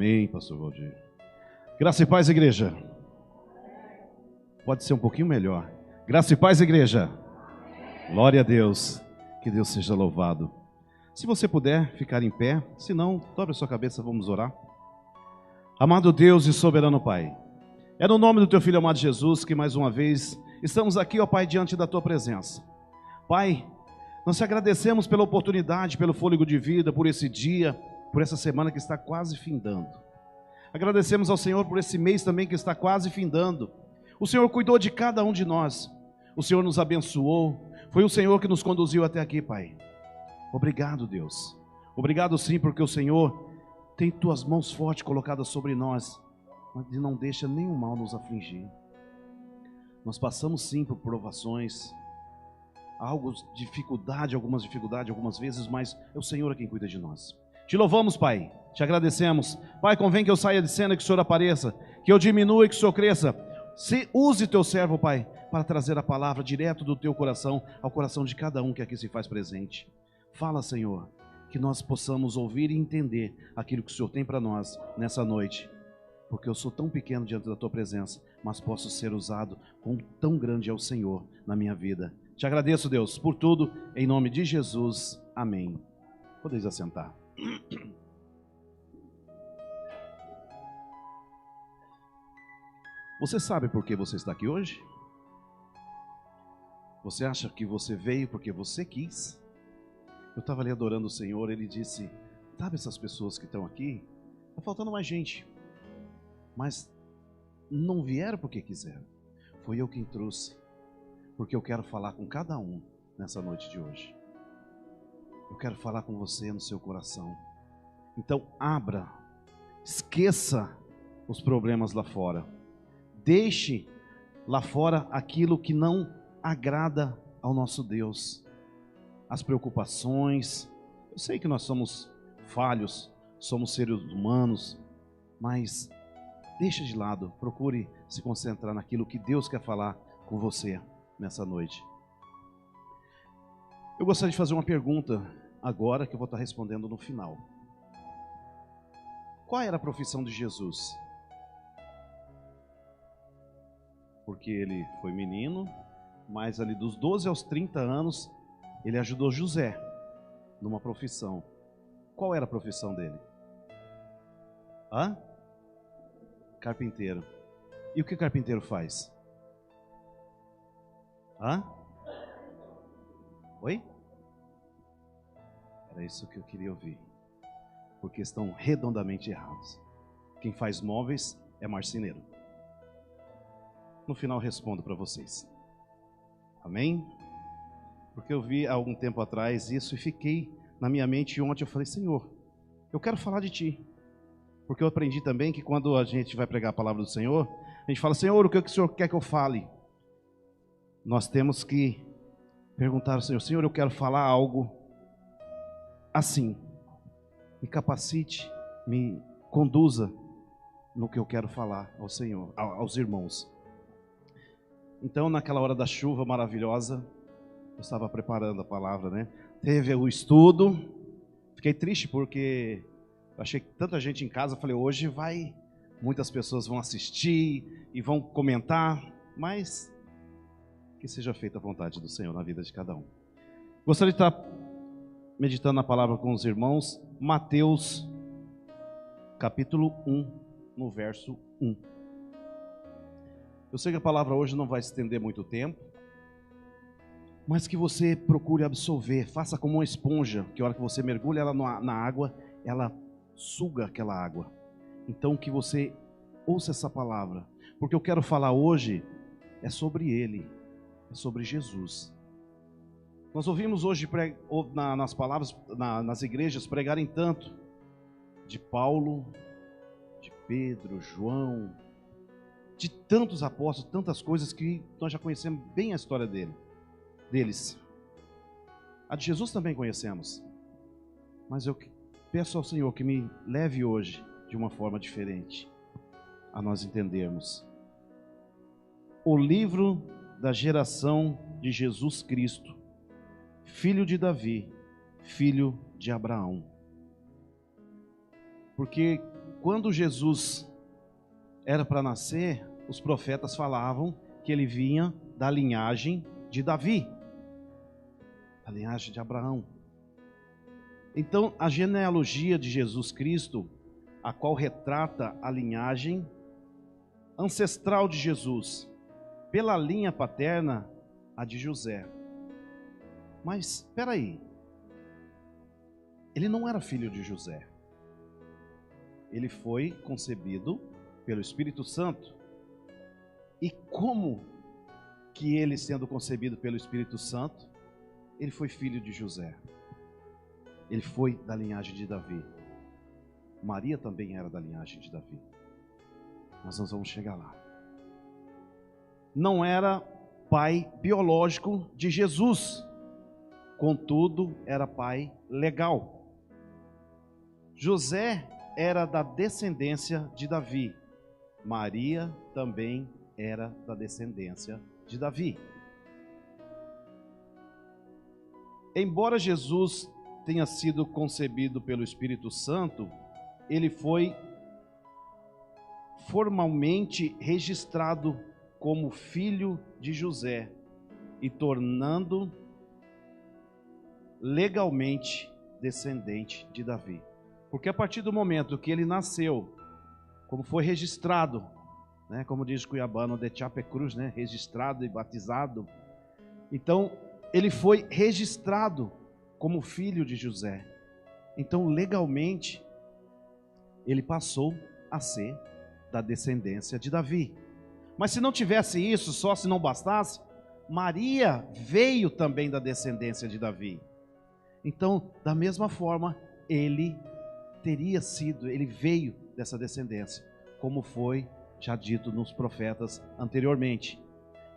Amém, pastor Valdir. Graça e paz, igreja. Pode ser um pouquinho melhor. Graça e paz, igreja. Glória a Deus. Que Deus seja louvado. Se você puder ficar em pé, se não, dobre a sua cabeça, vamos orar. Amado Deus e soberano Pai, é no nome do Teu Filho amado Jesus que mais uma vez estamos aqui, ó Pai, diante da Tua presença. Pai, nós te agradecemos pela oportunidade, pelo fôlego de vida, por esse dia, por essa semana que está quase findando. Agradecemos ao Senhor por esse mês também que está quase findando. O Senhor cuidou de cada um de nós. O Senhor nos abençoou. Foi o Senhor que nos conduziu até aqui, Pai. Obrigado, Deus. Obrigado sim, porque o Senhor tem Tuas mãos fortes colocadas sobre nós, mas não deixa nenhum mal nos afligir. Nós passamos sim por provações, algumas dificuldades algumas vezes, mas é o Senhor quem cuida de nós. Te louvamos, Pai, te agradecemos. Pai, convém que eu saia de cena, que o Senhor apareça, que eu diminua e que o Senhor cresça. Use Teu servo, Pai, para trazer a palavra direto do Teu coração ao coração de cada um que aqui se faz presente. Fala, Senhor, que nós possamos ouvir e entender aquilo que o Senhor tem para nós nessa noite, porque eu sou tão pequeno diante da Tua presença, mas posso ser usado com tão grande é o Senhor na minha vida. Te agradeço, Deus, por tudo, em nome de Jesus, amém. Podeis assentar. Você sabe por que você está aqui hoje? Você acha que você veio porque você quis? Eu estava ali adorando o Senhor, Ele disse, sabe essas pessoas que estão aqui? Está faltando mais gente, mas não vieram porque quiseram. Foi eu quem trouxe, porque eu quero falar com cada um nessa noite de hoje. Eu quero falar com você no seu coração. Então abra, esqueça os problemas lá fora. Deixe lá fora aquilo que não agrada ao nosso Deus. As preocupações. Eu sei que nós somos falhos, somos seres humanos, mas deixa de lado, procure se concentrar naquilo que Deus quer falar com você nessa noite. Eu gostaria de fazer uma pergunta agora que eu vou estar respondendo no final. Qual era a profissão de Jesus? Porque ele foi menino, mas ali dos 12 aos 30 anos, ele ajudou José numa profissão. Qual era a profissão dele? Carpinteiro. E o que o carpinteiro faz? Oi? Era isso que eu queria ouvir. Porque estão redondamente errados. Quem faz móveis é marceneiro. No final respondo para vocês. Amém? Porque eu vi há algum tempo atrás isso e fiquei na minha mente. E ontem eu falei, Senhor, eu quero falar de Ti. Porque eu aprendi também que quando a gente vai pregar a palavra do Senhor, a gente fala, Senhor, o que o Senhor quer que eu fale? Nós temos que perguntar ao Senhor, Senhor, eu quero falar algo assim. Me capacite, me conduza no que eu quero falar ao Senhor, aos irmãos. Então, naquela hora da chuva maravilhosa, eu estava preparando a palavra, né? Teve o estudo, fiquei triste porque eu achei que tanta gente em casa, falei, hoje muitas pessoas vão assistir e vão comentar, mas que seja feita a vontade do Senhor na vida de cada um. Gostaria de estar meditando na palavra com os irmãos, Mateus, capítulo 1, no verso 1. Eu sei que a palavra hoje não vai se estender muito tempo, mas que você procure absorver, faça como uma esponja, que a hora que você mergulha ela na água, ela suga aquela água. Então que você ouça essa palavra, porque eu quero falar hoje é sobre Ele, é sobre Jesus. Nós ouvimos hoje nas palavras, nas igrejas pregarem tanto de Paulo, de Pedro, João, de tantos apóstolos, tantas coisas que nós já conhecemos bem a história deles. A de Jesus também conhecemos, mas eu peço ao Senhor que me leve hoje de uma forma diferente a nós entendermos o livro da geração de Jesus Cristo, filho de Davi, filho de Abraão. Porque quando Jesus era para nascer, os profetas falavam que ele vinha da linhagem de Davi, da linhagem de Abraão. Então, a genealogia de Jesus Cristo, a qual retrata a linhagem ancestral de Jesus, pela linha paterna, a de José. Mas, espera aí, ele não era filho de José. Ele foi concebido pelo Espírito Santo. E como que ele, sendo concebido pelo Espírito Santo, ele foi filho de José? Ele foi da linhagem de Davi. Maria também era da linhagem de Davi. Mas nós vamos chegar lá. Não era pai biológico de Jesus, contudo, era pai legal. José era da descendência de Davi. Maria também era da descendência de Davi. Embora Jesus tenha sido concebido pelo Espírito Santo, ele foi formalmente registrado como filho de José e tornando legalmente descendente de Davi. Porque a partir do momento que ele nasceu, como foi registrado, né, como diz Cuiabano, de Chapecruz, né, registrado e batizado, então ele foi registrado como filho de José. Então legalmente ele passou a ser da descendência de Davi. Mas se não tivesse isso, só se não bastasse, Maria veio também da descendência de Davi. Então, da mesma forma, ele veio dessa descendência, como foi já dito nos profetas anteriormente,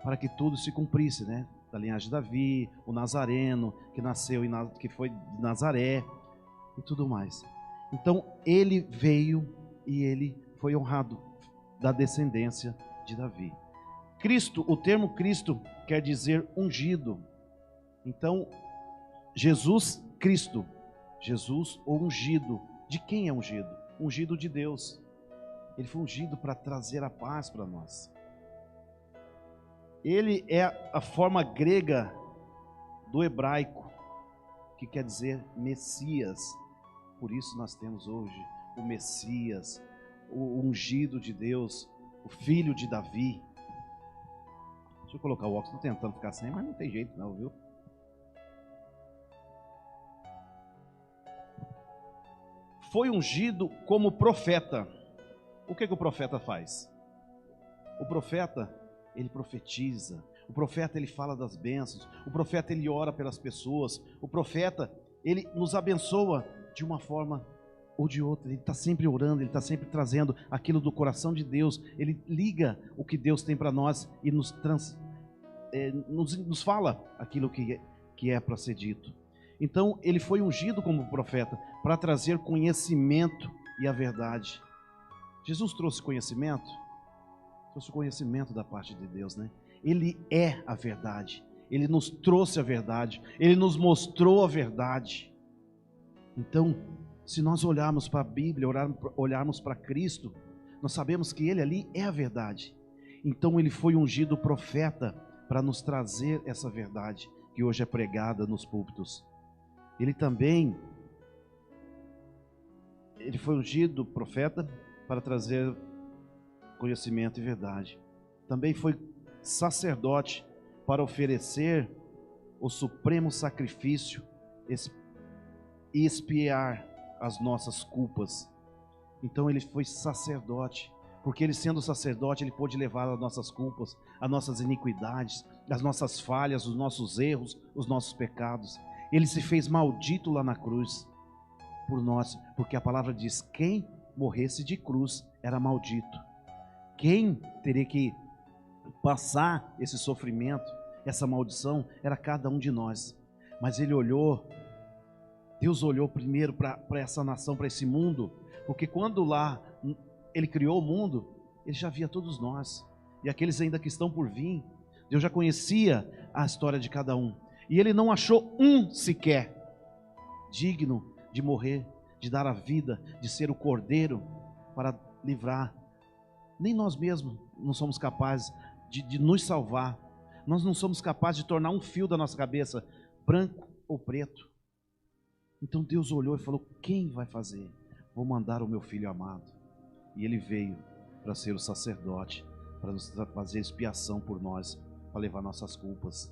para que tudo se cumprisse, né? Da linhagem de Davi, o Nazareno, que nasceu que foi de Nazaré e tudo mais. Então, ele veio e ele foi honrado da descendência de Davi. Cristo, o termo Cristo quer dizer ungido. Então, Jesus Cristo, Jesus o ungido. De quem é ungido? Ungido de Deus. Ele foi ungido para trazer a paz para nós. Ele é a forma grega do hebraico, que quer dizer Messias. Por isso nós temos hoje o Messias, o ungido de Deus, o filho de Davi. Deixa eu colocar o óculos, estou tentando ficar sem, mas não tem jeito não, viu? Foi ungido como profeta. O que o profeta faz? O profeta, ele profetiza. O profeta, ele fala das bênçãos. O profeta, ele ora pelas pessoas. O profeta, ele nos abençoa de uma forma ou de outra. Ele está sempre orando, ele está sempre trazendo aquilo do coração de Deus. Ele liga o que Deus tem para nós e nos fala aquilo que é para ser dito. Então, ele foi ungido como profeta para trazer conhecimento e a verdade. Jesus trouxe conhecimento? Trouxe conhecimento da parte de Deus, né? Ele é a verdade. Ele nos trouxe a verdade. Ele nos mostrou a verdade. Então, se nós olharmos para a Bíblia, olharmos para Cristo, nós sabemos que Ele ali é a verdade. Então, Ele foi ungido profeta para nos trazer essa verdade que hoje é pregada nos púlpitos. Ele foi ungido profeta para trazer conhecimento e verdade. Também foi sacerdote para oferecer o supremo sacrifício e expiar as nossas culpas. Então ele foi sacerdote, porque ele sendo sacerdote, ele pôde levar as nossas culpas, as nossas iniquidades, as nossas falhas, os nossos erros, os nossos pecados. Ele se fez maldito lá na cruz por nós, porque a palavra diz: quem morresse de cruz era maldito. Quem teria que passar esse sofrimento, essa maldição, era cada um de nós. Mas ele olhou, Deus olhou primeiro para essa nação, para esse mundo, porque quando lá ele criou o mundo, ele já via todos nós, e aqueles ainda que estão por vir, Deus já conhecia a história de cada um, e ele não achou um sequer digno de morrer, de dar a vida, de ser o cordeiro para livrar. Nem nós mesmos não somos capazes de nos salvar. Nós não somos capazes de tornar um fio da nossa cabeça branco ou preto. Então Deus olhou e falou: quem vai fazer? Vou mandar o meu filho amado. E ele veio para ser o sacerdote, para nos fazer expiação por nós, para levar nossas culpas.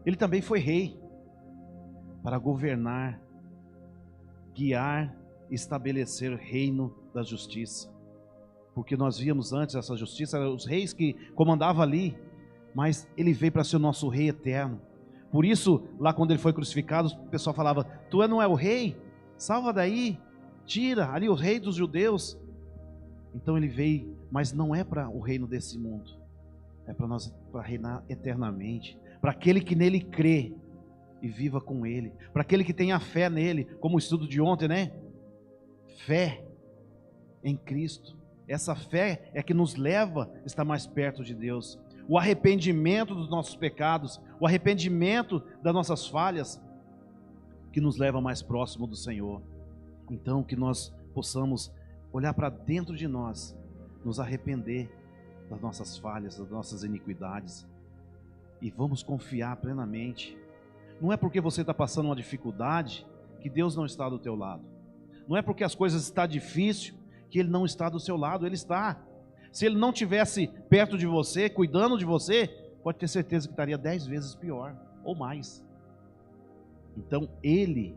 Ele também foi rei, para governar, guiar e estabelecer o reino da justiça. Porque nós víamos antes essa justiça, eram os reis que comandavam ali, mas ele veio para ser o nosso rei eterno. Por isso, lá quando ele foi crucificado, o pessoal falava: tu não é o rei? Salva daí, tira ali o rei dos judeus. Então ele veio, mas não é para o reino desse mundo, é para nós, para reinar eternamente, para aquele que nele crê e viva com ele, para aquele que tenha fé nele, como o estudo de ontem, né? Fé em Cristo. Essa fé é que nos leva a estar mais perto de Deus. O arrependimento dos nossos pecados, o arrependimento das nossas falhas, que nos leva mais próximo do Senhor. Então que nós possamos olhar para dentro de nós, nos arrepender das nossas falhas, das nossas iniquidades, e vamos confiar plenamente. Não é porque você está passando uma dificuldade que Deus não está do teu lado. Não é porque as coisas estão difíceis que Ele não está do seu lado. Ele está. Se Ele não estivesse perto de você, cuidando de você, pode ter certeza que estaria 10 vezes pior, ou mais. Então Ele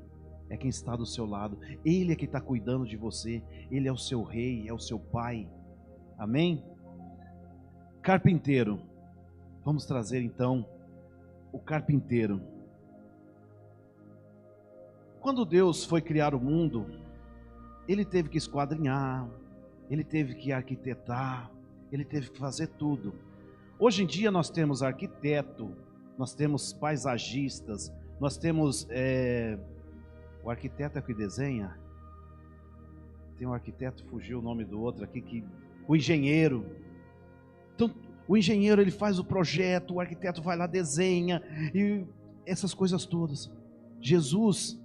é quem está do seu lado, Ele é quem está cuidando de você, Ele é o seu rei, é o seu pai. Amém? Carpinteiro. Vamos trazer então o carpinteiro. Quando Deus foi criar o mundo, Ele teve que esquadrinhar, Ele teve que arquitetar, Ele teve que fazer tudo. Hoje em dia nós temos arquiteto, nós temos paisagistas, nós temos o arquiteto é o que desenha. Tem um arquiteto, fugiu o nome do outro aqui, o engenheiro. Então o engenheiro ele faz o projeto, o arquiteto vai lá, desenha, e essas coisas todas. Jesus,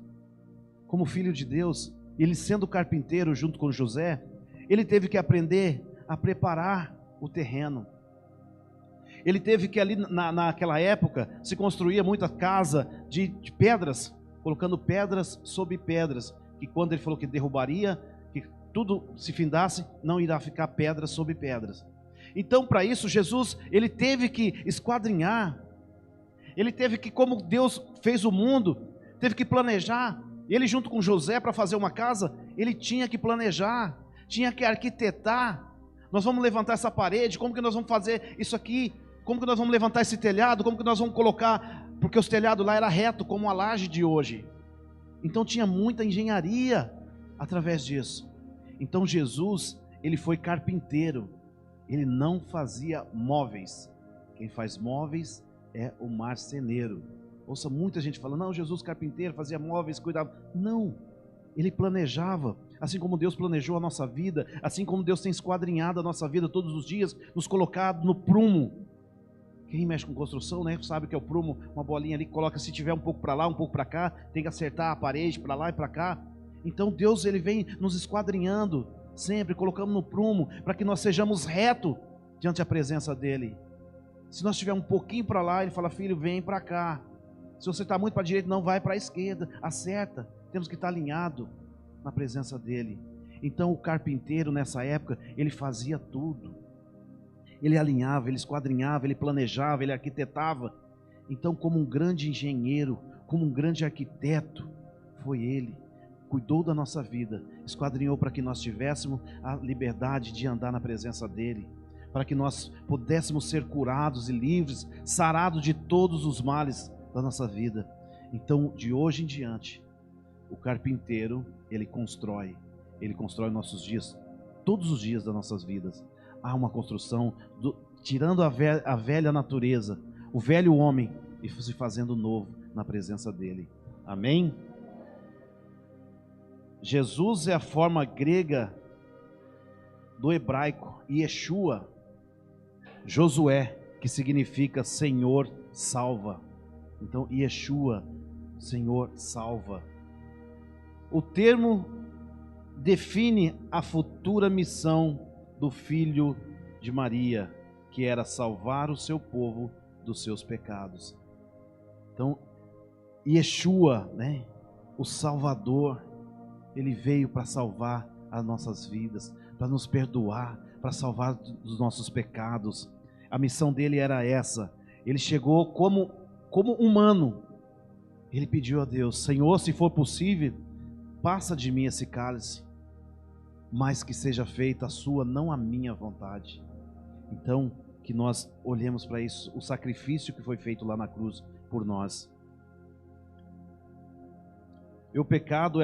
como filho de Deus, ele sendo carpinteiro junto com José, ele teve que aprender a preparar o terreno. Ele teve que ali naquela época se construía muita casa de pedras, colocando pedras sobre pedras, que quando ele falou que derrubaria, que tudo se findasse, não irá ficar pedras sobre pedras. Então para isso Jesus, ele teve que esquadrinhar, ele teve que, como Deus fez o mundo, teve que planejar. Ele junto com José para fazer uma casa, ele tinha que planejar, tinha que arquitetar. Nós vamos levantar essa parede, como que nós vamos fazer isso aqui? Como que nós vamos levantar esse telhado? Como que nós vamos colocar? Porque os telhados lá era reto, como a laje de hoje. Então tinha muita engenharia através disso. Então Jesus, ele foi carpinteiro. Ele não fazia móveis. Quem faz móveis é o marceneiro. Ouça muita gente falando: não, Jesus carpinteiro, fazia móveis, cuidava. Não, ele planejava. Assim como Deus planejou a nossa vida, assim como Deus tem esquadrinhado a nossa vida todos os dias, nos colocado no prumo. Quem mexe com construção, né, sabe que é o prumo, uma bolinha ali que coloca, se tiver um pouco para lá, um pouco para cá, tem que acertar a parede para lá e para cá. Então Deus, ele vem nos esquadrinhando sempre, colocando no prumo, para que nós sejamos retos diante da presença dele. Se nós estivermos um pouquinho para lá, ele fala: filho, vem para cá. Se você está muito para a direita, não, vai para a esquerda, acerta. Temos que estar alinhado na presença dele. Então o carpinteiro nessa época, ele fazia tudo. Ele alinhava, ele esquadrinhava, ele planejava, ele arquitetava. Então, como um grande engenheiro, como um grande arquiteto, foi ele. Cuidou da nossa vida, esquadrinhou para que nós tivéssemos a liberdade de andar na presença dele, para que nós pudéssemos ser curados e livres, sarados de todos os males da nossa vida. Então, de hoje em diante, o carpinteiro, ele constrói nossos dias, todos os dias das nossas vidas. Há uma construção, tirando a velha natureza, o velho homem, e se fazendo novo na presença dele. Amém? Jesus é a forma grega do hebraico, Yeshua, Josué, que significa Senhor salva. Então, Yeshua, Senhor salva. O termo define a futura missão do filho de Maria, que era salvar o seu povo dos seus pecados. Então, Yeshua, né, o Salvador, ele veio para salvar as nossas vidas, para nos perdoar, para salvar dos nossos pecados. A missão dele era essa. Ele chegou como humano. Ele pediu a Deus: Senhor, se for possível, passa de mim esse cálice, mas que seja feita a sua, não a minha vontade. Então, que nós olhemos para isso, o sacrifício que foi feito lá na cruz por nós. E o pecado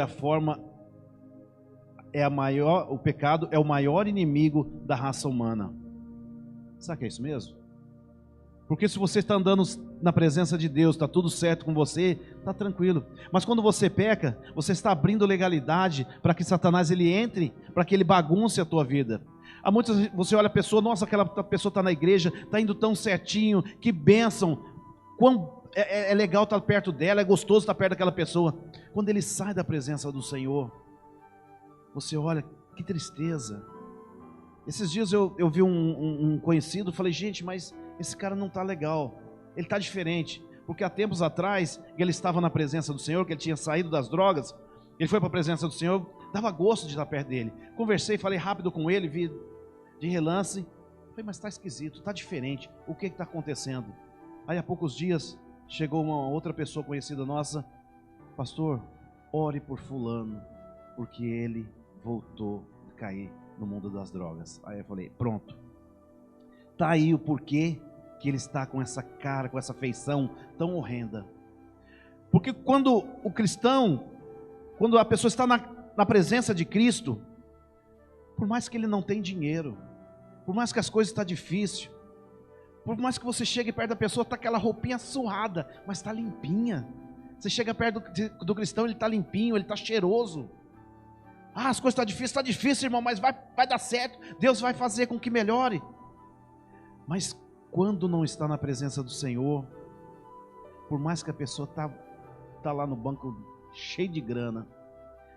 o pecado é o maior inimigo da raça humana. Sabe que é isso mesmo? Porque se você está andando na presença de Deus, está tudo certo com você, está tranquilo. Mas quando você peca, você está abrindo legalidade para que Satanás ele entre, para que ele bagunce a tua vida. Há muitas, você olha a pessoa, nossa, aquela pessoa está na igreja, está indo tão certinho, que bênção, é legal estar perto dela, é gostoso estar perto daquela pessoa. Quando ele sai da presença do Senhor, você olha, que tristeza. Esses dias eu vi um conhecido, falei, gente, mas esse cara não está legal, ele está diferente. Porque há tempos atrás, ele estava na presença do Senhor, que ele tinha saído das drogas, ele foi para a presença do Senhor, dava gosto de estar perto dele. Conversei, falei rápido com ele, vi de relance, falei, mas está esquisito, está diferente, o que está acontecendo? Aí há poucos dias, chegou uma outra pessoa conhecida nossa, pastor, ore por fulano, porque ele voltou a cair no mundo das drogas. Aí eu falei, pronto, está aí o porquê que ele está com essa cara, com essa feição tão horrenda. Porque quando o cristão, quando a pessoa está na presença de Cristo, por mais que ele não tenha dinheiro, por mais que as coisas estão difíceis, por mais que você chegue perto da pessoa, está aquela roupinha surrada, mas está limpinha. Você chega perto do cristão, ele está limpinho, ele está cheiroso. Ah, as coisas estão difíceis, está difícil, irmão, mas vai dar certo, Deus vai fazer com que melhore. Mas quando não está na presença do Senhor, por mais que a pessoa está lá no banco cheio de grana,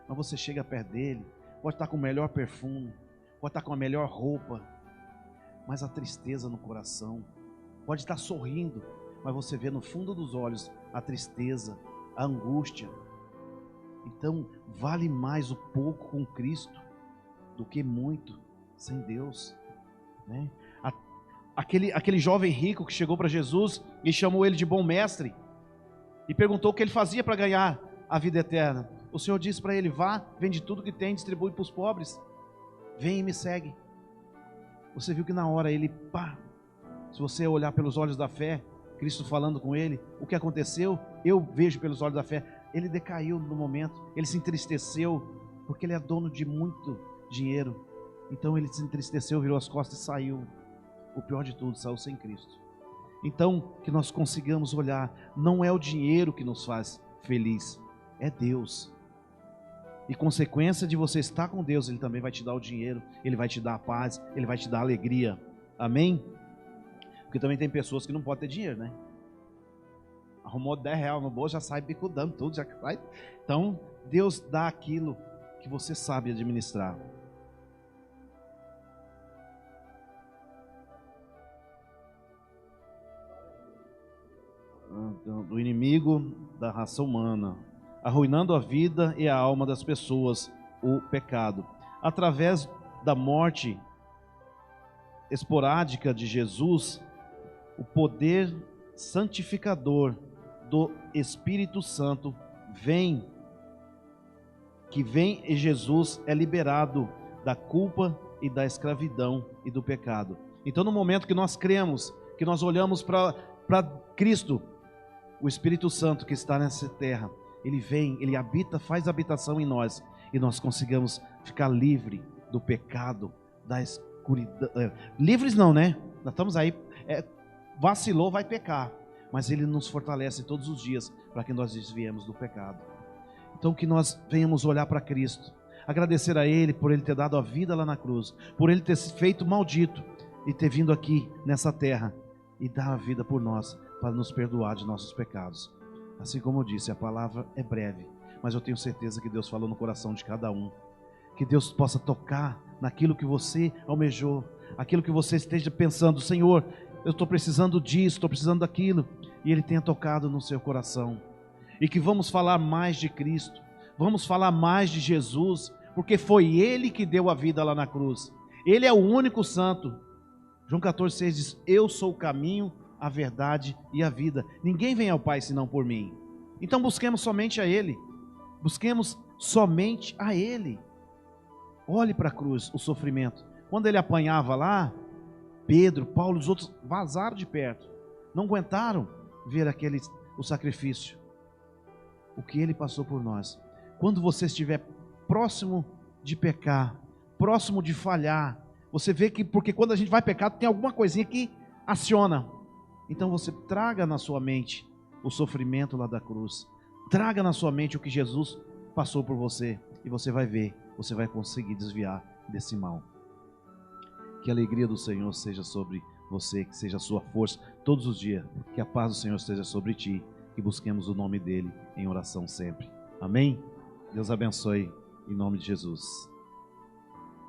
mas você chega perto dele, pode estar com o melhor perfume, pode estar com a melhor roupa, mas a tristeza no coração, pode estar sorrindo, mas você vê no fundo dos olhos a tristeza, a angústia. Então vale mais o pouco com Cristo do que muito sem Deus, né? Aquele jovem rico que chegou para Jesus e chamou ele de bom mestre e perguntou o que ele fazia para ganhar a vida eterna. O Senhor disse para ele: vá, vende tudo que tem, distribui para os pobres, vem e me segue. Você viu que na hora ele, se você olhar pelos olhos da fé, Cristo falando com ele, o que aconteceu? Eu vejo pelos olhos da fé, ele decaiu no momento, ele se entristeceu, porque ele é dono de muito dinheiro, então ele se entristeceu, virou as costas e saiu. O pior de tudo, saiu sem Cristo. Então, que nós consigamos olhar, não é o dinheiro que nos faz feliz, é Deus. E consequência de você estar com Deus, Ele também vai te dar o dinheiro, Ele vai te dar a paz, Ele vai te dar a alegria. Amém? Porque também tem pessoas que não podem ter dinheiro, né? Arrumou 10 reais no bolso, já sai bicudando tudo, já sai. Então, Deus dá aquilo que você sabe administrar. Do inimigo da raça humana, arruinando a vida e a alma das pessoas, o pecado. Através da morte esporádica de Jesus, o poder santificador do Espírito Santo vem e Jesus é liberado da culpa e da escravidão e do pecado. Então, no momento que nós cremos, que nós olhamos para Cristo, o Espírito Santo que está nessa terra, ele vem, ele habita, faz habitação em nós, e nós conseguimos ficar livre do pecado, da escuridão. Livres não, né? Nós estamos aí, vacilou, vai pecar, mas ele nos fortalece todos os dias para que nós desviemos do pecado. Então que nós venhamos olhar para Cristo, agradecer a Ele por Ele ter dado a vida lá na cruz, por Ele ter se feito maldito e ter vindo aqui nessa terra e dar a vida por nós, para nos perdoar de nossos pecados. Assim como eu disse, a palavra é breve, mas eu tenho certeza que Deus falou no coração de cada um. Que Deus possa tocar naquilo que você almejou, aquilo que você esteja pensando, Senhor, eu estou precisando disso, estou precisando daquilo, e Ele tenha tocado no seu coração. E que vamos falar mais de Cristo, vamos falar mais de Jesus, porque foi Ele que deu a vida lá na cruz. Ele é o único santo. João 14,6 diz: eu sou o caminho, a verdade e a vida. Ninguém vem ao Pai senão por mim. Então busquemos somente a Ele. Busquemos somente a Ele. Olhe para a cruz, o sofrimento. Quando Ele apanhava lá, Pedro, Paulo, os outros vazaram de perto. Não aguentaram ver o sacrifício. O que Ele passou por nós. Quando você estiver próximo de pecar, próximo de falhar, você vê que, porque quando a gente vai pecar, tem alguma coisinha que aciona. Então você traga na sua mente o sofrimento lá da cruz. Traga na sua mente o que Jesus passou por você. E você vai ver, você vai conseguir desviar desse mal. Que a alegria do Senhor seja sobre você, que seja a sua força todos os dias. Que a paz do Senhor esteja sobre ti. Que busquemos o nome dEle em oração sempre. Amém? Deus abençoe em nome de Jesus.